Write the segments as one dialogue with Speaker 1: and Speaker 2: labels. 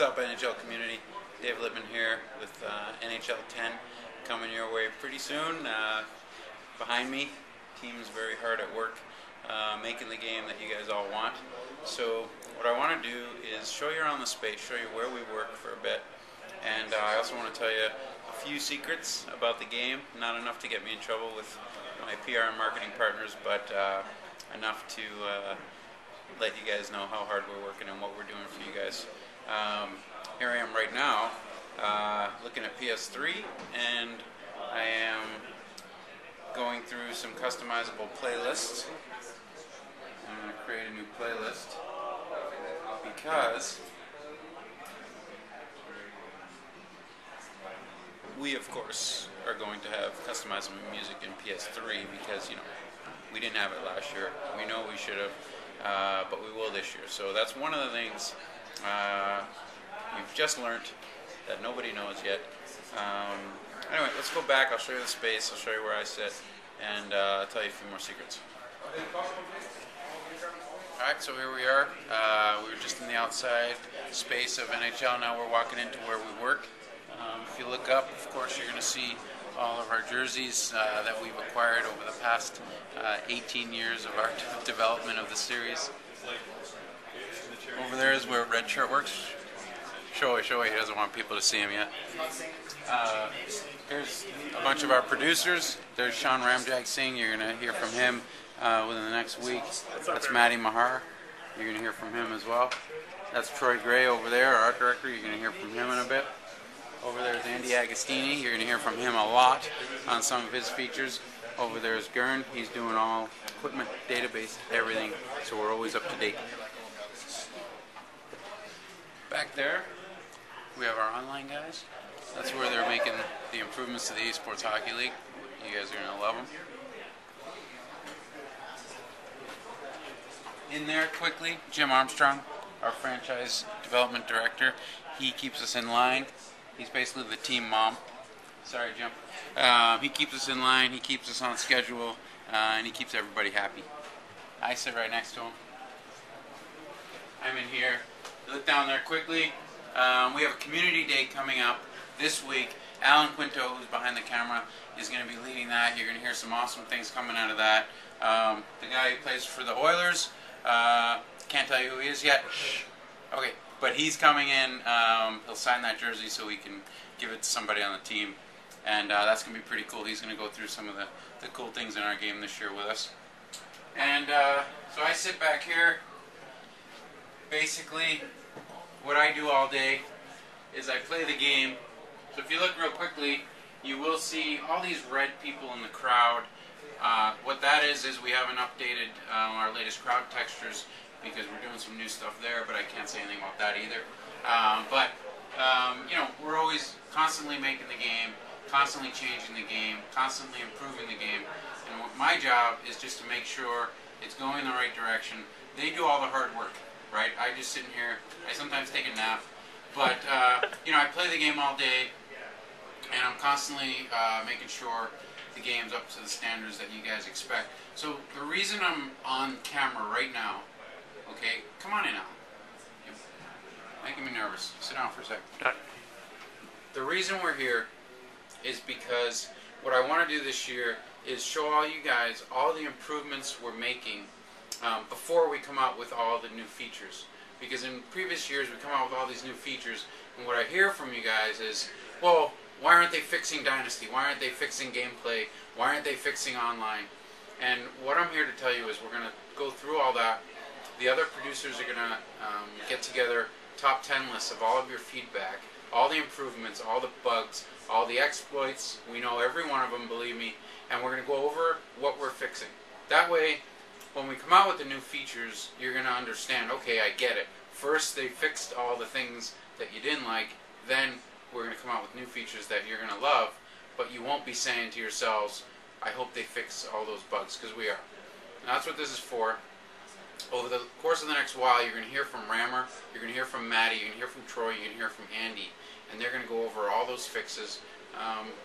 Speaker 1: What's up, NHL community? Dave Littman here with NHL 10 coming your way pretty soon. Behind me, team's very hard at work making the game that you guys all want. So what I want to do is show you around the space, show you where we work for a bit, and I also want to tell you a few secrets about the game. Not enough to get me in trouble with my PR and marketing partners, but enough to let you guys know how hard we're working and what we're doing for you guys. Here I am right now looking at PS3, and I am going through some customizable playlists. I'm going to create a new playlist because we, of course, are going to have customizable music in PS3 because, you know, we didn't have it last year. We know we should have, but we will this year. So that's one of the things you've just learned that nobody knows yet. Anyway, let's go back. I'll show you the space. I'll show you where I sit, and tell you a few more secrets. Alright, so here we are. We were just in the outside space of NHL. Now we're walking into where we work. If you look up, of course, you're going to see all of our jerseys that we've acquired over the past 18 years of our development of the series. Over there is where Red Shirt works. Show it. He doesn't want people to see him yet. Here's a bunch of our producers. There's Sean Ramjak Singh. You're going to hear from him within the next week. That's Matty Mahar. You're going to hear from him as well. That's Troy Gray over there, our art director. You're going to hear from him in a bit. Over there is Andy Agostini. You're going to hear from him a lot on some of his features. Over there is Gurn. He's doing all equipment, database, everything, so we're always up to date. Back there, we have our online guys. That's where they're making the improvements to the eSports Hockey League. You guys are going to love them. In there, quickly, Jim Armstrong, our franchise development director. He keeps us in line. He's basically the team mom. Sorry, Jim. He keeps us in line, he keeps us on schedule, and he keeps everybody happy. I sit right next to him. I'm in here. Look down there quickly. We have a community day coming up this week. Alan Quinto, who's behind the camera, is going to be leading that. You're going to hear some awesome things coming out of that. The guy who plays for the Oilers, can't tell you who he is yet. Shh. Okay, but he's coming in. He'll sign that jersey so we can give it to somebody on the team. And that's going to be pretty cool. He's going to go through some of the cool things in our game this year with us. And so I sit back here. Basically, what I do all day is I play the game. So if you look real quickly, you will see all these red people in the crowd. What that is we haven't updated our latest crowd textures because we're doing some new stuff there, but I can't say anything about that either. You know, we're always constantly making the game, constantly changing the game, constantly improving the game. And my job is just to make sure it's going in the right direction. They do all the hard work. Right? I just sit in here. I sometimes take a nap, but you know, I play the game all day, and I'm constantly making sure the game's up to the standards that you guys expect. So the reason I'm on camera right now, okay? Come on in, Alan. You're making me nervous. Sit down for a second. The reason we're here is because what I want to do this year is show all you guys all the improvements we're making. Before we come out with all the new features. Because in previous years we come out with all these new features, and what I hear from you guys is, well, why aren't they fixing Dynasty? Why aren't they fixing gameplay? Why aren't they fixing online? And what I'm here to tell you is we're going to go through all that. The other producers are going to get together top 10 lists of all of your feedback, all the improvements, all the bugs, all the exploits. We know every one of them, believe me, and we're going to go over what we're fixing. That way, when we come out with the new features, you're going to understand, okay, I get it. First, they fixed all the things that you didn't like. Then, we're going to come out with new features that you're going to love. But you won't be saying to yourselves, I hope they fix all those bugs, because we are. And that's what this is for. Over the course of the next while, you're going to hear from Rammer, you're going to hear from Maddie, you're going to hear from Troy, you're going to hear from Andy. And they're going to go over all those fixes.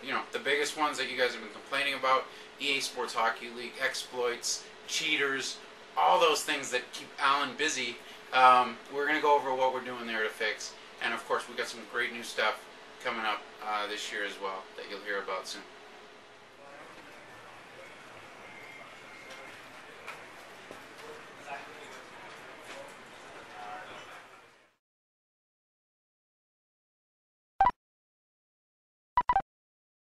Speaker 1: You know, the biggest ones that you guys have been complaining about, EA Sports Hockey League, exploits, cheaters, all those things that keep Alan busy. We're going to go over what we're doing there to fix. And of course, we got some great new stuff coming up this year as well that you'll hear about soon.